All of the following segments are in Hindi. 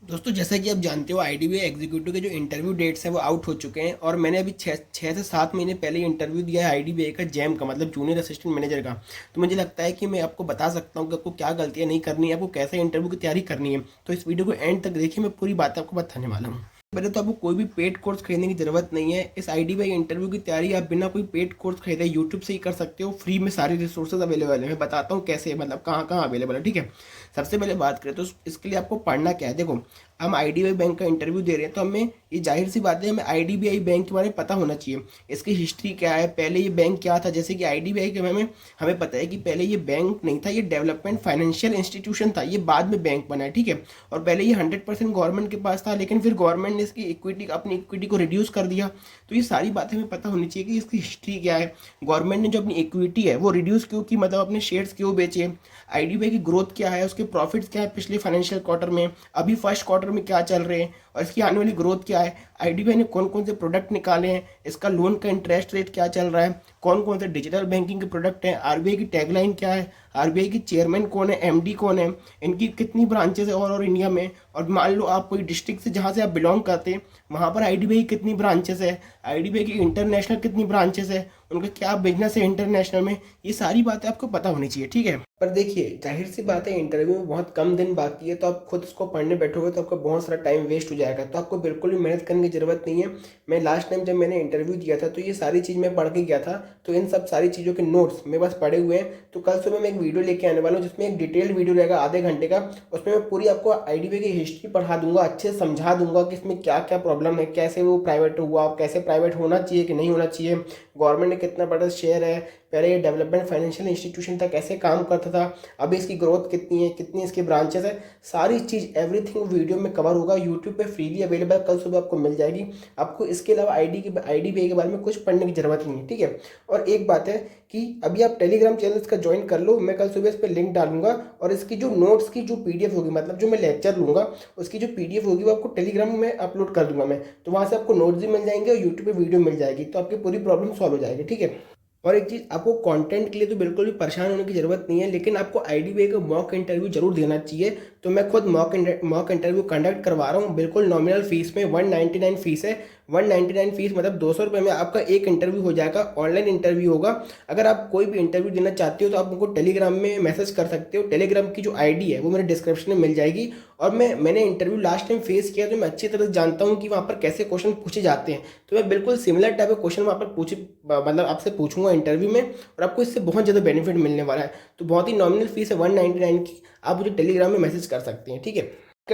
दोस्तों, जैसा कि आप जानते हो आईडीबीआई एग्जीक्यूटिव के जो इंटरव्यू डेट्स हैं वो आउट हो चुके हैं और मैंने अभी छः से 7 महीने पहले ही इंटरव्यू दिया है आईडीबीआई का जैम का, मतलब जूनियर असिस्टेंट मैनेजर का। तो मुझे लगता है कि मैं आपको बता सकता हूँ कि आपको क्या गलतियाँ नहीं करनी है, आपको कैसे इंटरव्यू की तैयारी करनी है। तो इस वीडियो को एंड तक देखिए, मैं पूरी बात आपको बताने वाला हूँ। पहले तो आपको कोई भी पेड कोर्स खरीदने की जरूरत नहीं है। इस आईडीबीआई इंटरव्यू की तैयारी आप बिना कोई पेड कोर्स खरीदे यूट्यूब से ही कर सकते हो। फ्री में सारे रिसोर्सेज अवेलेबल है। मैं बताता हूँ कैसे, मतलब कहाँ कहाँ अवेलेबल है, ठीक है। सबसे पहले बात करें तो इसके लिए आपको पढ़ना क्या है। देखो, हम आईडीबीआई बैंक का इंटरव्यू दे रहे हैं तो हमें ये जाहिर सी बात है, हमें आईडीबीआई बैंक के बारे में पता होना चाहिए। इसकी हिस्ट्री क्या है, पहले ये बैंक क्या था। जैसे कि आईडीबीआई के बारे में हमें पता है कि पहले ये बैंक नहीं था, ये डेवलपमेंट फाइनेंशियल इंस्टीट्यूशन था। ये बाद में बैंक बना है, ठीक है। और पहले ये 100% गवर्नमेंट के पास था, लेकिन फिर गवर्नमेंट ने इसकी इक्विटी, अपनी इक्विटी को रिड्यूस कर दिया। तो ये सारी बातें हमें पता होनी चाहिए कि इसकी हिस्ट्री क्या है। गवर्नमेंट ने जो अपनी इक्विटी है वो रिड्यूस क्यों की, मतलब अपने शेयर्स क्यों बेचे। आईडीबीआई की ग्रोथ क्या है, उसके प्रॉफिट्स क्या है पिछले फाइनेंशियल क्वार्टर में, अभी फर्स्ट क्वार्टर में क्या चल रहे हैं, और इसकी आने वाली ग्रोथ क्या है। आईडीबीआई ने कौन कौन से प्रोडक्ट निकाले हैं, इसका लोन का इंटरेस्ट रेट क्या चल रहा है, कौन कौन से डिजिटल बैंकिंग के प्रोडक्ट हैं, आरबीआई की टैगलाइन क्या है, आरबीआई की चेयरमैन कौन है, एमडी कौन है, इनकी कितनी ब्रांचेस है और इंडिया में। और मान लो आप कोई डिस्ट्रिक्ट से जहाँ से आप बिलोंग करते हैं वहाँ पर आईडीबीआई कितनी ब्रांचेस है, आईडीबीआई की इंटरनेशनल कितनी ब्रांचेस है, उनका क्या बिजनेस है इंटरनेशनल में। ये सारी बातें आपको पता होनी चाहिए, ठीक है। पर देखिए, जाहिर सी बात है इंटरव्यू में बहुत कम दिन बाकी है, तो आप खुद इसको पढ़ने बैठोगे तो आपका बहुत सारा टाइम वेस्ट हो जाएगा। तो आपको बिल्कुल भी मेहनत करने की ज़रूरत नहीं है। मैं लास्ट टाइम जब मैंने इंटरव्यू दिया था तो ये सारी चीज़ मैं पढ़ के गया था। तो इन सब सारी चीज़ों के नोट्स मेरे पास पड़े हुए हैं। तो कल सुबह मैं एक वीडियो लेके आने वाला हूँ जिसमें एक डिटेल्ड वीडियो रहेगा आधे घंटे का। उसमें मैं पूरी आपको आईडीबीआई की हिस्ट्री पढ़ा दूंगा, अच्छे से समझा दूंगा कि इसमें क्या क्या प्रॉब्लम है, कैसे वो प्राइवेट हुआ, कैसे प्राइवेट होना चाहिए कि नहीं होना चाहिए, गवर्नमेंट ने कितना बड़ा शेयर है, पहले ये डेवलपमेंट फाइनेंशियल इंस्टीट्यूशन था, कैसे काम करता था, अभी इसकी ग्रोथ कितनी है, कितनी इसके ब्रांचेस है। सारी चीज़ एवरीथिंग वीडियो में कवर होगा, यूट्यूब पे फ्रीली अवेलेबल कल सुबह आपको मिल जाएगी। आपको इसके अलावा आईडीबीआई के बारे में कुछ पढ़ने की जरूरत नहीं है, ठीक है। और एक बात है कि अभी आप टेलीग्राम चैनल इसका ज्वाइन कर लो, मैं कल सुबह इस पर लिंक डालूंगा। और इसकी जो नोट्स की जो पीडीएफ होगी, मतलब जो मैं लेक्चर लूंगा उसकी जो पीडीएफ होगी वो आपको टेलीग्राम में अपलोड कर दूंगा मैं। तो वहाँ से आपको नोट्स भी मिल जाएंगे और यूट्यूब पे वीडियो मिल जाएगी, तो आपकी पूरी प्रॉब्लम सॉल्व हो जाएगी, ठीक है। और एक चीज़, आपको कंटेंट के लिए तो बिल्कुल भी परेशान होने की ज़रूरत नहीं है, लेकिन आपको आईडीबीआई का मॉक इंटरव्यू जरूर देना चाहिए। तो मैं खुद मॉक इंटरव्यू कंडक्ट करवा रहा हूँ, बिल्कुल नॉमिनल फीस में। 199 फीस है। 199 फीस मतलब 200 रुपये में आपका एक इंटरव्यू हो जाएगा। ऑनलाइन इंटरव्यू होगा। अगर आप कोई भी इंटरव्यू देना चाहते हो तो आप उनको टेलीग्राम में मैसेज कर सकते हो। टेलीग्राम की जो आईडी है वो मेरे डिस्क्रिप्शन में मिल जाएगी। और मैंने इंटरव्यू लास्ट टाइम फेस किया तो मैं अच्छी तरह से जानता हूँ कि वहाँ पर कैसे क्वेश्चन पूछे जाते हैं। तो मैं बिल्कुल सिमिलर टाइप के क्वेश्चन वहाँ पर मतलब आपसे पूछूंगा इंटरव्यू में, और आपको इससे बहुत ज़्यादा बेनिफिट मिलने वाला है। तो बहुत ही नॉमिनल फीस है 199 की। आप मुझे टेलीग्राम में मैसेज कर सकते हैं, ठीक है।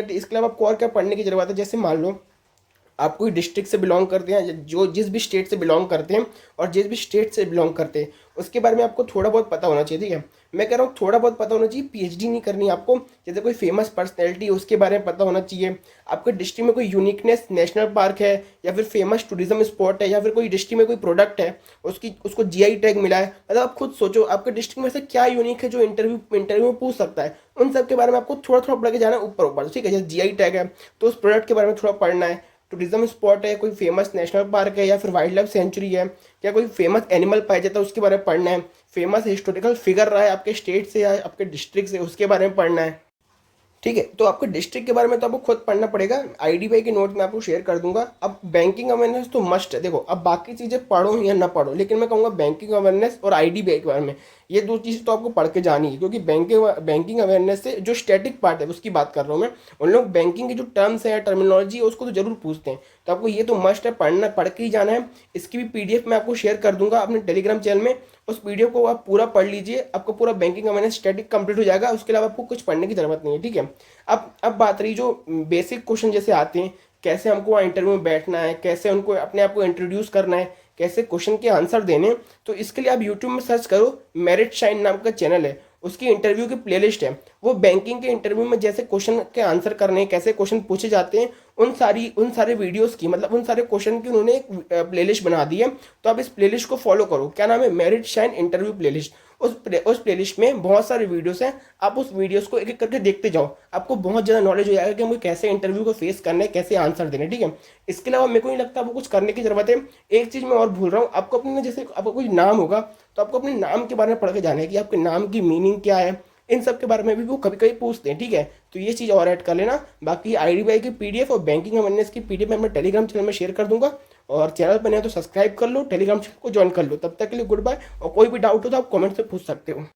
इसके अलावा आपको और क्या पढ़ने की जरूरत है। जैसे मान लो आप कोई डिस्ट्रिक्ट से बिलोंग करते हैं, जो जिस भी स्टेट से बिलोंग करते हैं, और जिस भी स्टेट से बिलोंग करते हैं उसके बारे में आपको थोड़ा बहुत पता होना चाहिए, ठीक है। मैं कह रहा हूँ थोड़ा बहुत पता होना चाहिए, पीएचडी नहीं करनी आपको। जैसे कोई फेमस पर्सनैलिटी उसके बारे में पता होना चाहिए। आपके डिस्ट्रिक्ट में कोई यूनिकनेस नेशनल पार्क है, या फिर फेमस टूरिज्म स्पॉट है, या फिर कोई डिस्ट्रिक्ट में कोई प्रोडक्ट है उसको जीआई टैग मिला है। मतलब आप खुद सोचो आपके डिस्ट्रिक्ट में से क्या यूनिक है जो इंटरव्यू में पूछ सकता है। उन सब के बारे में आपको थोड़ा थोड़ा पढ़ के जाना है ऊपर ऊपर, ठीक है। जैसे जीआई टैग है तो उस प्रोडक्ट के बारे में थोड़ा पढ़ना है। टूरिज्म स्पॉट है, कोई फेमस नेशनल पार्क है, या फिर वाइल्ड लाइफ सेंचुरी है, या कोई फेमस एनिमल पाया जाता है उसके बारे में पढ़ना है। फेमस हिस्टोरिकल फिगर रहा है आपके स्टेट से या आपके डिस्ट्रिक्ट से, उसके बारे में पढ़ना है, ठीक है। तो आपको डिस्ट्रिक्ट के बारे में तो आपको खुद पढ़ना पड़ेगा। आईडीबीआई के नोट मैं आपको शेयर कर दूंगा। अब बैंकिंग अवेयरनेस तो मस्ट है। देखो, अब बाकी चीज़ें पढ़ो या ना पढ़ो, लेकिन मैं कहूँगा बैंकिंग अवेयरनेस और आईडीबीआई के बारे में ये दो चीज़ तो आपको पढ़ के जानी है। क्योंकि बैंकिंग अवेयरनेस से जो स्टैटिक पार्ट है उसकी बात कर रहा हूँ मैं। उन लोग बैंकिंग के जो टर्म्स है, टर्मिनोलॉजी है, उसको तो जरूर पूछते हैं। तो आपको ये तो मस्ट है, पढ़ना पढ़ के ही जाना है। इसकी भी पीडीएफ मैं आपको शेयर कर दूंगा अपने टेलीग्राम चैनल में। उस वीडियो को आप पूरा पढ़ लीजिए, आपको पूरा बैंकिंग अवेयरनेस स्टैटिक कंप्लीट हो जाएगा। उसके अलावा आपको कुछ पढ़ने की जरूरत नहीं है, ठीक है। अब बात रही जो बेसिक क्वेश्चन जैसे आते हैं, कैसे हमको वहाँ इंटरव्यू में बैठना है, कैसे उनको अपने आप को इंट्रोड्यूस करना है, कैसे क्वेश्चन के आंसर देने। तो इसके लिए आप यूट्यूब में सर्च करो, मेरिट शाइन नाम का चैनल है, उसकी इंटरव्यू की प्लेलिस्ट है। वो बैंकिंग के इंटरव्यू में जैसे क्वेश्चन के आंसर करने हैं, कैसे क्वेश्चन पूछे जाते हैं, उन सारे वीडियोस की, मतलब उन सारे क्वेश्चन की उन्होंने एक प्लेलिस्ट बना दी है। तो आप इस प्लेलिस्ट को फॉलो करो। क्या नाम है? Merit shine interview playlist. उस प्लेलिस्ट में बहुत सारे वीडियोस हैं। आप उस वीडियोस को एक एक करके देखते जाओ, आपको बहुत ज़्यादा नॉलेज हो जाएगा कि मुझे कैसे इंटरव्यू को फेस करना है, कैसे आंसर देने, ठीक है। इसके अलावा मेरे को नहीं लगता आपको कुछ करने की जरूरत है। एक चीज़ मैं और भूल रहा हूँ, आपको अपने, जैसे आपका कोई नाम होगा तो आपको अपने नाम के बारे में पढ़ के जाना है कि आपके नाम की मीनिंग क्या है, इन सब के बारे में भी वो कभी कभी पूछते हैं, ठीक है। तो ये चीज़ और ऐड कर लेना। बाकी IDBI की PDF और बैंकिंग अवेयरनेस की PDF मैं अपने टेलीग्राम चैनल में शेयर कर दूंगा। और चैनल पर नहीं हो तो सब्सक्राइब कर लो, टेलीग्राम चैनल को ज्वाइन कर लो। तब तक के लिए गुड बाय। और कोई भी डाउट हो तो आप कमेंट से पूछ सकते हो।